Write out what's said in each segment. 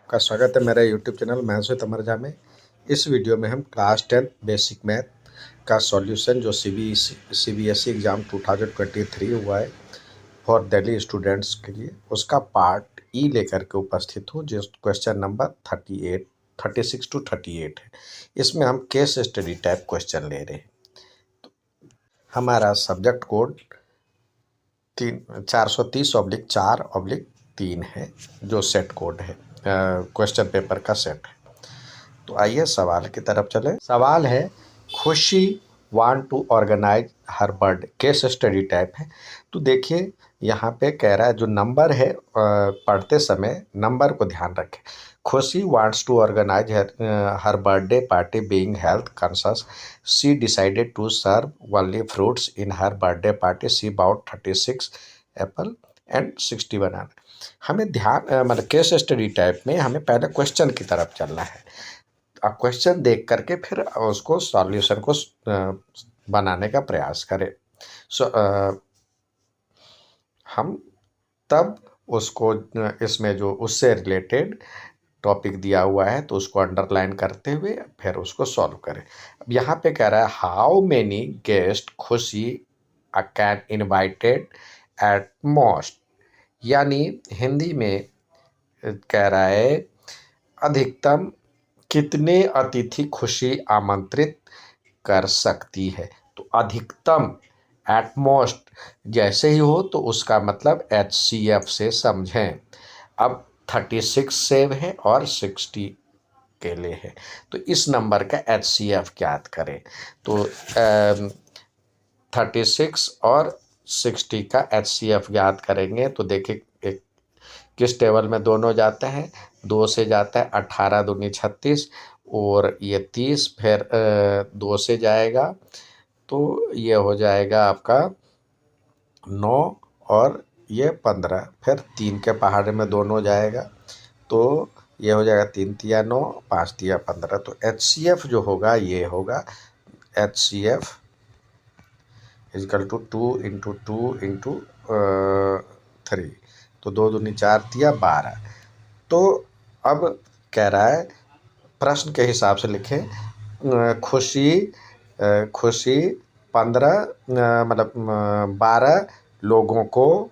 आपका स्वागत है मेरे यूट्यूब चैनल महसूस तमरजा में। इस वीडियो में हम क्लास 10 बेसिक मैथ का सॉल्यूशन जो सीबीएसई एग्ज़ाम 2023 हुआ है फॉर दिल्ली स्टूडेंट्स के लिए, उसका पार्ट ई लेकर के उपस्थित हूँ, जो क्वेश्चन नंबर 36 टू 38 है। इसमें हम केस स्टडी टाइप क्वेश्चन ले रहे हैं। हमारा सब्जेक्ट कोड 430/4/3 है, जो सेट कोड है, क्वेश्चन पेपर का सेट है। तो आइए सवाल की तरफ चले। सवाल है, Khushi want to organise her birthday, case study type है। तो देखिए यहाँ पे कह रहा है, जो नंबर है पढ़ते समय नंबर को ध्यान रखें। Khushi wants to organise her birthday party being health conscious. She decided to serve only fruits in her birthday party. She bought 36 apple and 60 banana. हमें ध्यान मतलब केस स्टडी टाइप में हमें पहले क्वेश्चन की तरफ चलना है। आप क्वेश्चन देख करके फिर उसको सॉल्यूशन को बनाने का प्रयास करें। हम तब उसको इसमें जो उससे रिलेटेड टॉपिक दिया हुआ है तो उसको अंडरलाइन करते हुए फिर उसको सॉल्व करें। अब यहाँ पे कह रहा है, हाउ मेनी गेस्ट खुशी कैन इनवाइटेड एट मोस्ट, यानी हिंदी में कह रहा है अधिकतम कितने अतिथि खुशी आमंत्रित कर सकती है। तो अधिकतम एट मोस्ट जैसे ही हो तो उसका मतलब HCF से समझें। अब 36 सेब है और 60 केले हैं, तो इस नंबर का HCF ज्ञात करें। तो 36 और 60 का HCF ज्ञात करेंगे तो देखिए एक किस टेबल में दोनों जाते हैं। 2 से जाता है 18 दूनी 36, और ये 30 फिर 2 से जाएगा तो ये हो जाएगा आपका 9, और ये 15, फिर 3 के पहाड़े में दोनों जाएगा तो ये हो जाएगा 3 तिया 9, 5 तिया 15। तो HCF जो होगा ये होगा HCF इजकल टू 2 × 2 × 3, तो 2 दूनी 4 तिया 12। तो अब कह रहा है प्रश्न के हिसाब से लिखें, खुशी 15 मतलब 12 लोगों को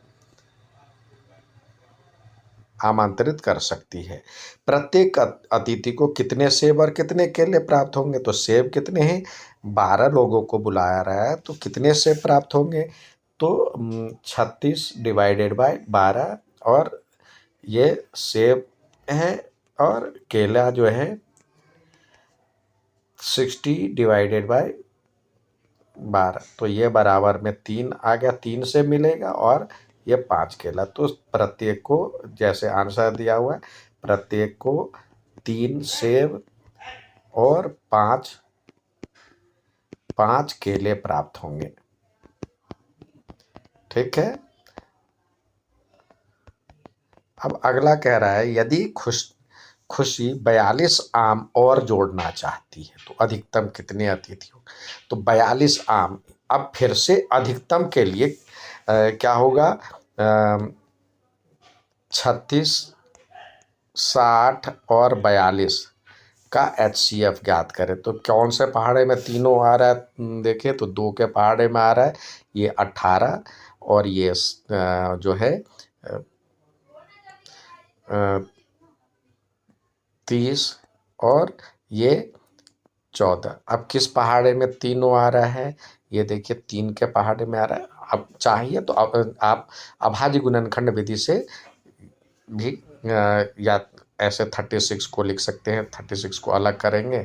आमंत्रित कर सकती है। प्रत्येक अतिथि को कितने सेब और कितने केले प्राप्त होंगे। तो सेब कितने हैं, 12 लोगों को बुलाया रहा है तो कितने सेब प्राप्त होंगे। तो 36 डिवाइडेड बाय 12, और ये सेब है और केला जो है 60 डिवाइडेड बाय 12, तो ये बराबर में 3 आ गया, 3 से मिलेगा, और ये 5 केला। तो प्रत्येक को जैसे आंसर दिया हुआ है, प्रत्येक को 3 सेब और 5 केले प्राप्त होंगे। ठीक है। अब अगला कह रहा है, यदि खुशी 42 आम और जोड़ना चाहती है तो अधिकतम कितने अतिथि हो। तो 42 आम, अब फिर से अधिकतम के लिए क्या होगा, 36, 60 और 42 का HCF ज्ञात करें। तो कौन से पहाड़े में तीनों आ रहा है, देखिए तो 2 के पहाड़े में आ रहा है ये 18, और ये जो है 30, और ये 14। अब किस पहाड़े में तीनों आ रहा है, ये देखिए 3 के पहाड़े में आ रहा है। अब चाहिए तो आप अभाज्य गुणनखंड विधि से भी या ऐसे 36 को लिख सकते हैं। 36 को अलग करेंगे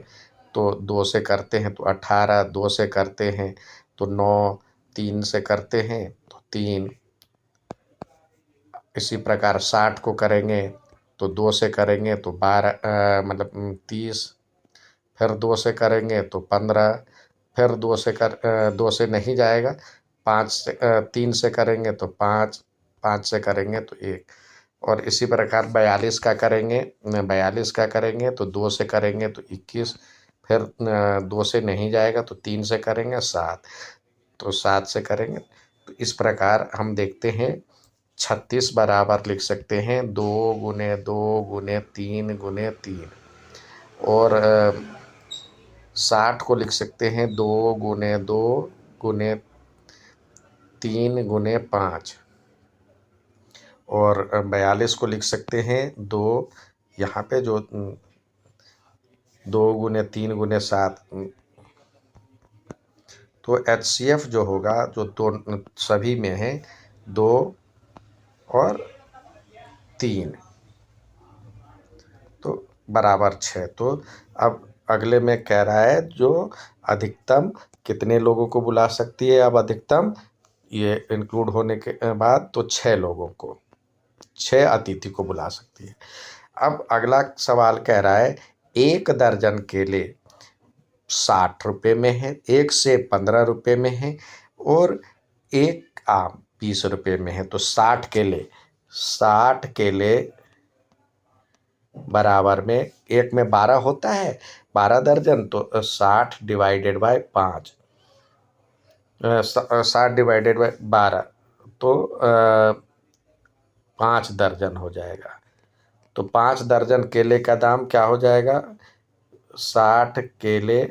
तो 2 से करते हैं तो 18, 2 से करते हैं तो 9, 3 से करते हैं तो 3, इसी प्रकार 60 को करेंगे तो 2 से करेंगे तो 12 मतलब 30, फिर 2 से करेंगे तो 15, फिर 2 से नहीं जाएगा, 3 से करेंगे तो 5, 5 से करेंगे तो 1, और इसी प्रकार 42 का करेंगे, 42 का करेंगे तो 2 से करेंगे तो 21, फिर 2 से नहीं जाएगा तो 3 से करेंगे 7, तो 7 से करेंगे। तो इस प्रकार हम देखते हैं 36 बराबर लिख सकते हैं 2 × 2 × 3 × 3 और 60 को लिख सकते हैं 2 × 2 × 3 × 5 और 42 को लिख सकते हैं 2 यहाँ पे जो 2 × 3 × 7 तो HCF जो होगा जो दो सभी में है 2 और 3 तो बराबर 6। तो अब अगले में कह रहा है जो अधिकतम कितने लोगों को बुला सकती है। अब अधिकतम ये इंक्लूड होने के बाद तो 6 लोगों को 6 अतिथि को बुला सकती है। अब अगला सवाल कह रहा है 1 दर्जन केले 60 रुपये में है, 1 सेब 15 रुपये में है और 1 आम 20 रुपये में है। तो 60 केले बराबर में 1 में 12 होता है, 12 दर्जन तो 60 डिवाइडेड बाय 5 60 डिवाइडेड बाय 12 तो 5 दर्जन हो जाएगा। तो 5 दर्जन केले का दाम क्या हो जाएगा। 60 केले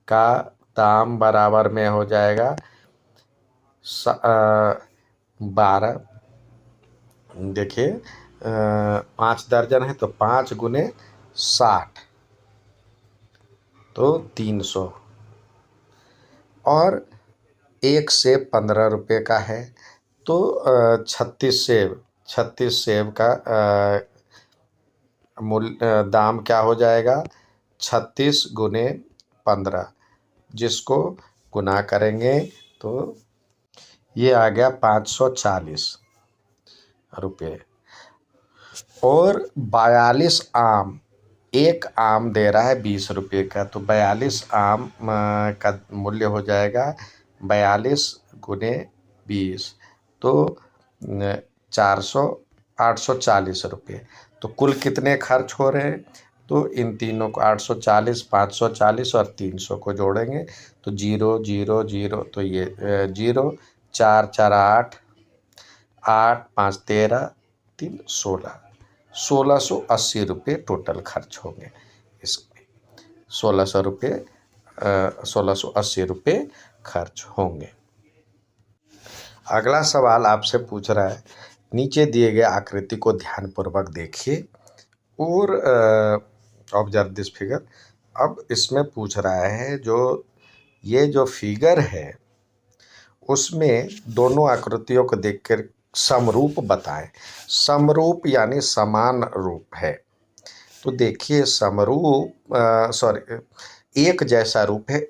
का दाम बराबर में हो जाएगा 12। देखिए 5 दर्जन है तो 5 × 60 तो 300 और 1 सेब 15 रुपये का है तो 36 सेब का मूल्य दाम क्या हो जाएगा 36 × 15 जिसको गुना करेंगे तो ये आ गया 540 रुपये। और 42 आम, एक आम दे रहा है 20 रुपये का तो 42 आम का मूल्य हो जाएगा 42 × 20 तो 840 रुपये। तो कुल कितने खर्च हो रहे हैं तो इन तीनों को 840 540 और 300 को जोड़ेंगे तो 0 0 0 तो ये 0 4 4 8 8 5 13 3 16 1680 रुपये टोटल खर्च होंगे इसमें 1680 रुपये खर्च होंगे। अगला सवाल आपसे पूछ रहा है नीचे दिए गए आकृति को ध्यानपूर्वक देखिए और ऑब्जर्व दिस फिगर। अब इसमें पूछ रहा है जो ये जो फिगर है उसमें दोनों आकृतियों को देखकर समरूप बताएं। समरूप यानी समान रूप है तो देखिए समरूप एक जैसा रूप है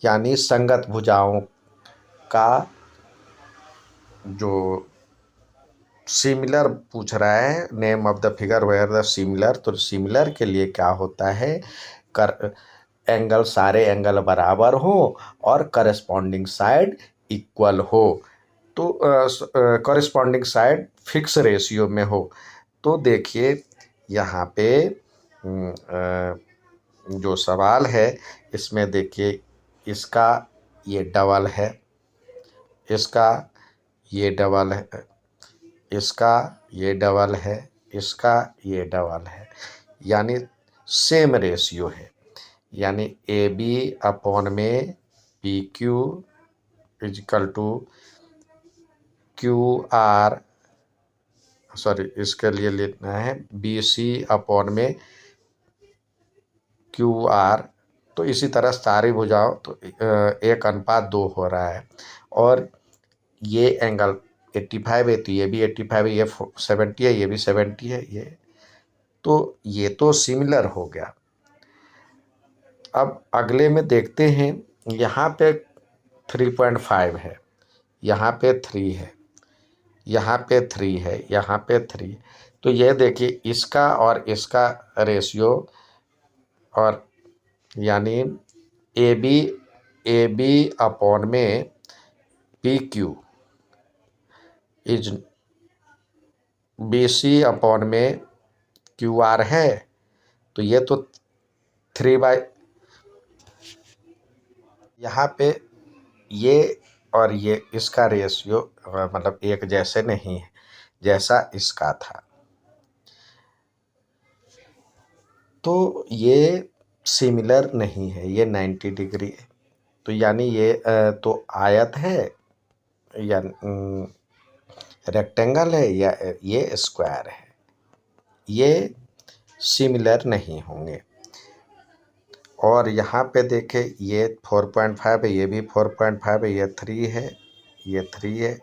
यानी संगत भुजाओं का जो सिमिलर पूछ रहा है name of the figure where the similar. तो सिमिलर के लिए क्या होता है एंगल सारे एंगल बराबर हो और करस्पॉन्डिंग साइड इक्वल हो तो करस्पॉन्डिंग साइड फिक्स रेशियो में हो। तो देखिए यहाँ पे जो सवाल है इसमें देखिए इसका ये डबल है, इसका ये डबल है, इसका ये डबल है, इसका ये डबल है यानी सेम रेशियो है। यानी AB में PQ इजिकल टू QR इसके लिए लिखना है BC में QR। तो इसी तरह सारी भुजाओं तो 1:2 हो रहा है और ये एंगल 85 है तो ये भी 85 है, ये 70 है, ये भी 70 है, ये तो सिमिलर हो गया। अब अगले में देखते हैं यहाँ पे 3.5 है, यहाँ पे 3 है, यहाँ पे 3 है, यहाँ पे 3। तो ये देखिए इसका और इसका रेशियो और यानी AB में PQ इज BC में QR है तो ये तो 3 बाय यहाँ पे ये और ये इसका रेशियो मतलब एक जैसे नहीं है जैसा इसका था। तो ये सिमिलर नहीं है, ये 90 डिग्री है। तो यानी ये तो आयत है या रेक्टेंगल है या ये स्क्वायर है, ये सिमिलर नहीं होंगे। और यहाँ पे देखें ये 4.5 है, ये भी 4.5 है, ये 3 है, ये 3 है,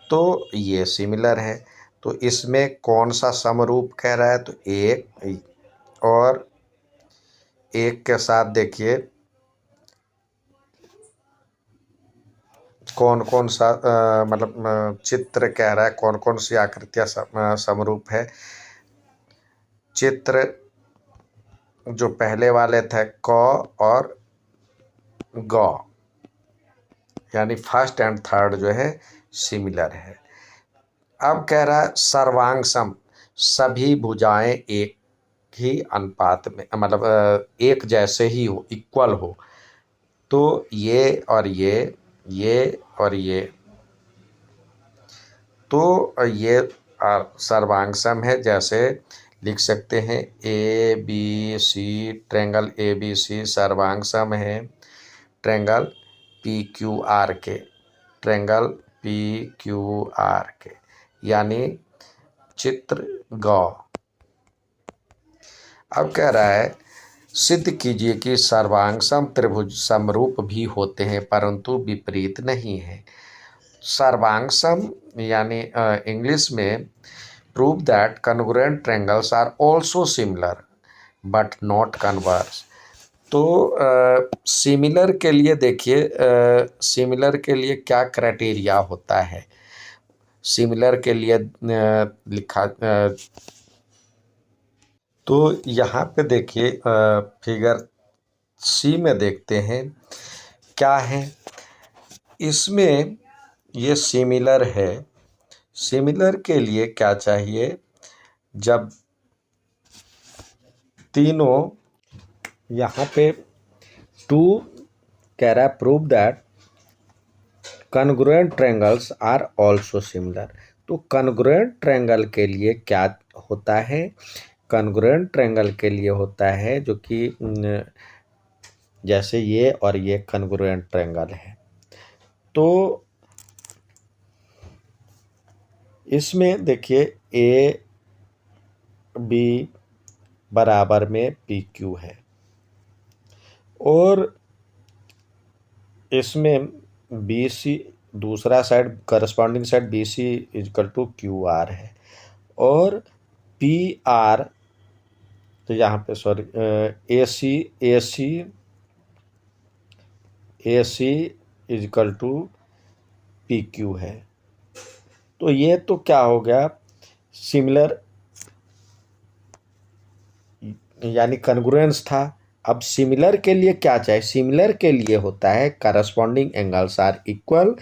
तो ये सिमिलर है। तो इसमें कौन सा समरूप कह रहा है, तो एक और एक के साथ देखिए कौन कौन सा मतलब चित्र कह रहा है, कौन कौन सी आकृतियाँ समरूप है। चित्र जो पहले वाले थे क और ग, यानी फर्स्ट एंड थर्ड जो है सिमिलर है। अब कह रहा है सर्वांग सभी भुजाएं एक ही अनुपात में मतलब एक जैसे ही हो, इक्वल हो। तो ये और ये और ये, तो ये सर्वांग सम है। जैसे लिख सकते हैं A B C, triangle A B C सर्वांग सम है ट्रायंगल पी क्यू आर के, ट्रायंगल पी क्यू आर के, यानी चित्र ग। अब कह रहा है सिद्ध कीजिए कि सर्वांगसम त्रिभुज समरूप भी होते हैं परंतु विपरीत नहीं है। सर्वांगसम यानी इंग्लिश में prove that congruent triangles are also similar but not converse. तो सिमिलर के लिए देखिए सिमिलर के लिए क्या क्राइटेरिया होता है। सिमिलर के लिए लिखा तो यहाँ पे देखिए फिगर सी में देखते हैं क्या है इसमें। ये सिमिलर है, सिमिलर के लिए क्या चाहिए, जब तीनों यहाँ पे टू कह रहा है prove that congruent triangles are also similar. तो कन्ग्रुएंट ट्रायंगल के लिए क्या होता है, कन्ग्रुएंट ट्रायंगल के लिए होता है जो कि जैसे ये और ये कन्ग्रुएंट ट्रायंगल है। तो इसमें देखिए ए बी बराबर में पी क्यू है और इसमें बी सी दूसरा side corresponding side B C is equal to Q R है और पी आर, तो यहाँ पे sorry A C is equal to P Q है। तो ये तो क्या हो गया सिमिलर यानी कन्ग्रुएंस था। अब सिमिलर के लिए क्या चाहिए, सिमिलर के लिए होता है corresponding angles are equal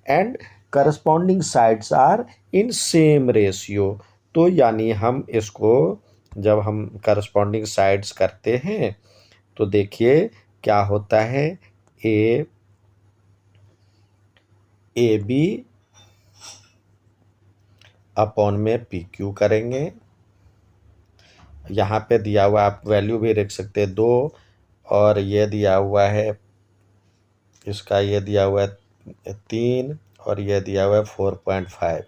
and corresponding sides are in same ratio. तो यानी हम इसको जब हम करस्पॉन्डिंग साइड्स करते हैं तो देखिए क्या होता है ए बी अपॉन में पी क्यू करेंगे। यहाँ पे दिया हुआ आप वैल्यू भी रख सकते हैं 2 और ये दिया हुआ है इसका, ये दिया हुआ है 3 और ये दिया हुआ है 4.5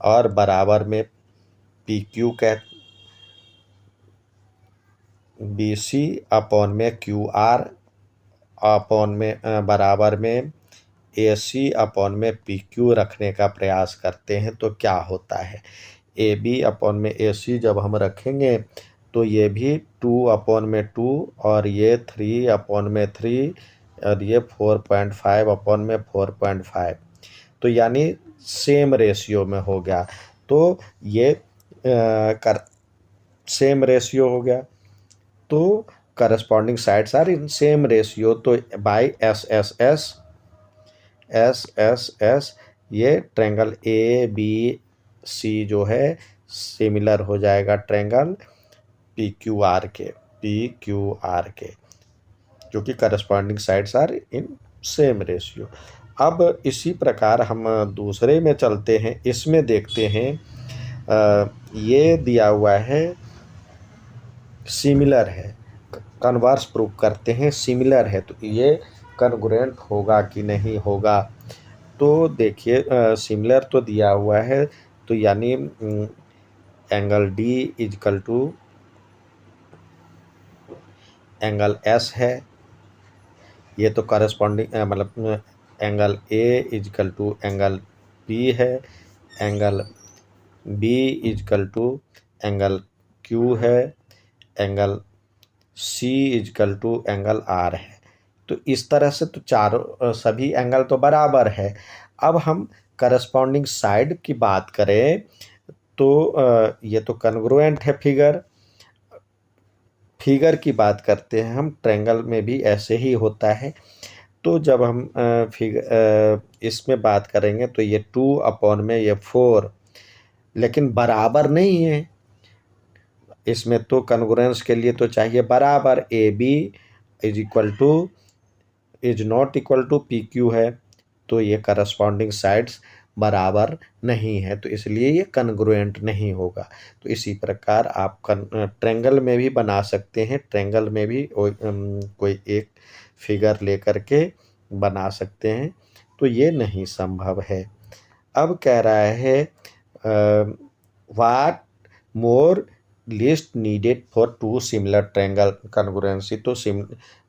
और बराबर में पी क्यू कह बी सी अपॉन में क्यू आर अपॉन में बराबर में ए सी अपॉन में पी क्यू रखने का प्रयास करते हैं। तो क्या होता है ए बी अपॉन में ए सी जब हम रखेंगे तो ये भी 2 अपॉन में 2 और ये 3 अपॉन में 3 और ये 4.5 अपॉन में 4.5, तो यानी सेम रेशियो में हो गया। तो ये कर सेम रेशियो हो गया तो corresponding sides are in same ratio. तो बाय एस ये ट्रायंगल ए बी सी जो है सिमिलर हो जाएगा ट्रायंगल पी क्यू आर के जो कि corresponding sides are in same ratio. अब इसी प्रकार हम दूसरे में चलते हैं। इसमें देखते हैं ये दिया हुआ है सिमिलर है, कन्वर्स प्रूफ करते हैं सिमिलर है, तो ये कन्ग्रुएंट होगा कि नहीं होगा। तो देखिए सिमिलर तो दिया हुआ है, तो यानी angle D equal to angle S है, ये तो करस्पॉन्डिंग मतलब angle A equal to angle B है, angle B equal to angle Q है, angle C is equal to angle R है। तो इस तरह से तो चारों सभी एंगल तो बराबर है। अब हम करस्पॉन्डिंग साइड की बात करें तो ये तो कन्ग्रुएंट है फिगर की बात करते हैं हम, ट्रायंगल में भी ऐसे ही होता है। तो जब हम इसमें बात करेंगे तो ये 2 में ये 4, लेकिन बराबर नहीं है। इसमें तो कन्ग्रुएंस के लिए तो चाहिए बराबर, A B is equal to is not equal to P Q है, तो ये करस्पॉन्डिंग साइड्स बराबर नहीं है, तो इसलिए ये कन्ग्रुएंट नहीं होगा। तो इसी प्रकार आप ट्रायंगल में भी बना सकते हैं, ट्रायंगल में भी कोई एक फिगर लेकर के बना सकते हैं, तो ये नहीं संभव है। अब कह रहा है what more list needed for two similar triangle congruency, तो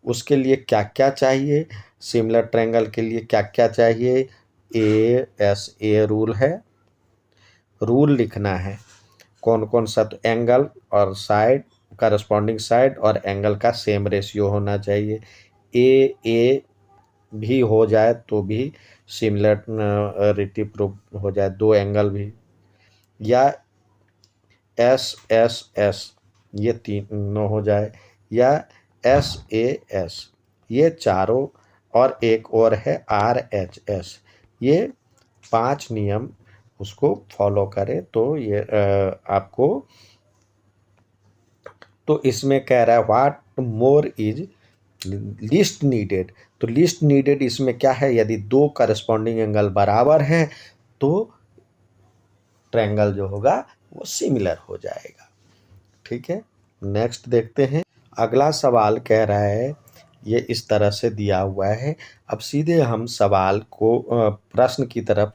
उसके लिए क्या क्या चाहिए, सिमिलर ट्रायंगल के लिए क्या क्या चाहिए। ए एस ए रूल है, रूल लिखना है कौन कौन सा, तो एंगल और साइड, करस्पॉन्डिंग साइड और एंगल का सेम रेशियो होना चाहिए। ए भी हो जाए तो भी सिमिलरिटी प्रूफ हो जाए, दो एंगल भी, या एस एस एस ये तीनों हो जाए, या एस ए एस ये चारों, और एक और है आर एच एस। ये 5 नियम उसको फॉलो करें तो ये आपको, तो इसमें कह रहा है what more is list needed, तो लिस्ट नीडेड इसमें क्या है, यदि दो करस्पॉन्डिंग एंगल बराबर हैं तो ट्रायंगल जो होगा वो सिमिलर हो जाएगा। ठीक है, नेक्स्ट देखते हैं। अगला सवाल कह रहा है, ये इस तरह से दिया हुआ है। अब सीधे हम सवाल को प्रश्न की तरफ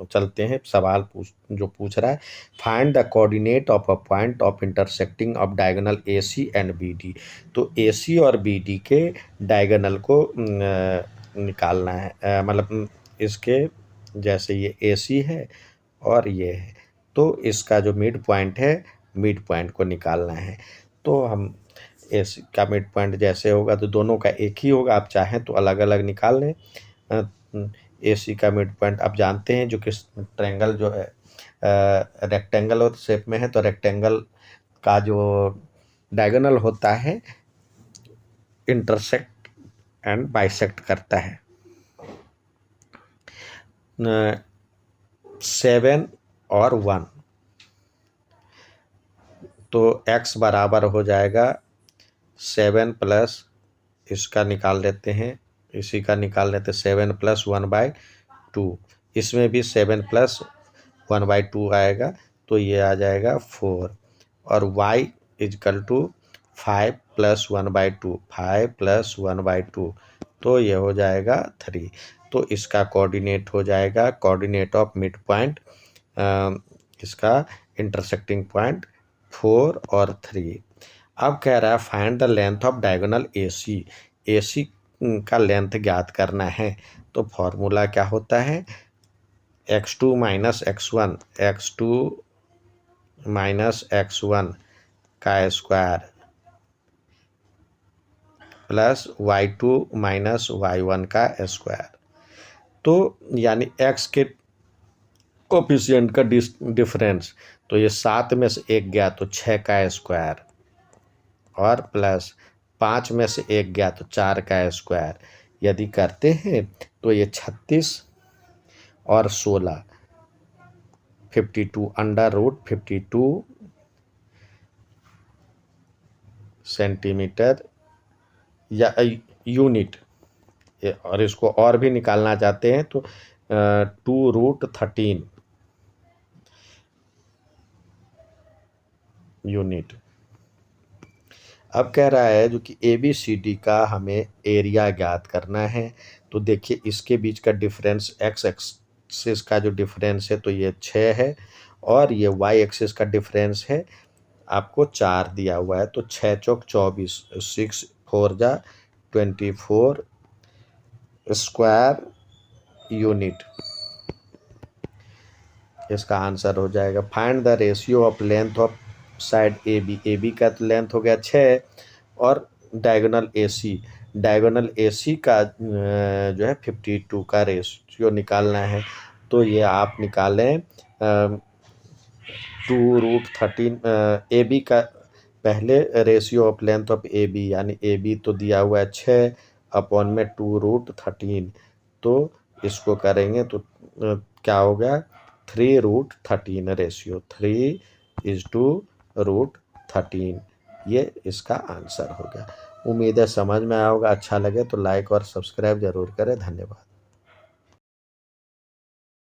चलते हैं। सवाल जो पूछ रहा है, find the coordinate of a point of intersecting of diagonal A C and B D, तो ए सी और बी डी के डायगोनल को निकालना है, मतलब इसके जैसे ये ए सी है और ये है, तो इसका जो मिड पॉइंट है, मिड पॉइंट को निकालना है। तो हम एस का मिड पॉइंट जैसे होगा तो दोनों का एक ही होगा, आप चाहें तो अलग अलग निकाल लें। ए सी का मिड पॉइंट आप जानते हैं, जो कि ट्रायंगल जो है रेक्टेंगल और शेप में है, तो रेक्टेंगल का जो डायगोनल होता है इंटरसेक्ट एंड बाइसेक्ट करता है। 7 और 1, तो x बराबर हो जाएगा 7 प्लस, इसका निकाल लेते हैं, इसी का निकाल लेते हैं, 7 + 1/2, इसमें भी 7 + 1/2 आएगा, तो ये आ जाएगा 4, और y = 5 + 1/2, 5 + 1/2, तो ये हो जाएगा 3। तो इसका कोऑर्डिनेट हो जाएगा, कोऑर्डिनेट ऑफ मिड पॉइंट, इसका इंटरसेक्टिंग पॉइंट 4 और 3। अब कह रहा है find the length of diagonal A C, A C का लेंथ ज्ञात करना है। तो फॉर्मूला क्या होता है, x2 - x1, x2 - x1 का स्क्वायर प्लस y2 - y1 का स्क्वायर। तो यानी x के कोफिशिएंट का डिफरेंस, तो ये 7 में से 1 गया तो 6 का स्क्वायर, और प्लस 5 में से 1 गया तो 4 का स्क्वायर। यदि करते हैं तो ये 36 और 16, 52 √52 सेंटीमीटर या यूनिट, और इसको और भी निकालना चाहते हैं तो 2√13 यूनिट। अब कह रहा है जो कि ABCD का हमें एरिया ज्ञात करना है। तो देखिए इसके बीच का डिफरेंस एक्स एक्सिस का जो डिफरेंस है तो ये 6 है, और ये वाई एक्सिस का डिफरेंस है आपको 4 दिया हुआ है। तो 6 चौक 24, 6 4 जा 24 स्क्वायर यूनिट इसका आंसर हो जाएगा। Find the ratio of length of side AB का तो लेंथ हो गया 6, और डायगोनल AC का जो है 52 का रेशियो निकालना है। तो ये आप निकालें 2√13 AB का पहले ratio of length of AB, यानी AB तो दिया हुआ है 6 अपॉन में 2√13, तो इसको करेंगे तो क्या हो गया 3√13 रेशियो 3:√13, ये इसका आंसर हो गया। उम्मीद है समझ में आया होगा। अच्छा लगे तो लाइक और सब्सक्राइब जरूर करें। धन्यवाद।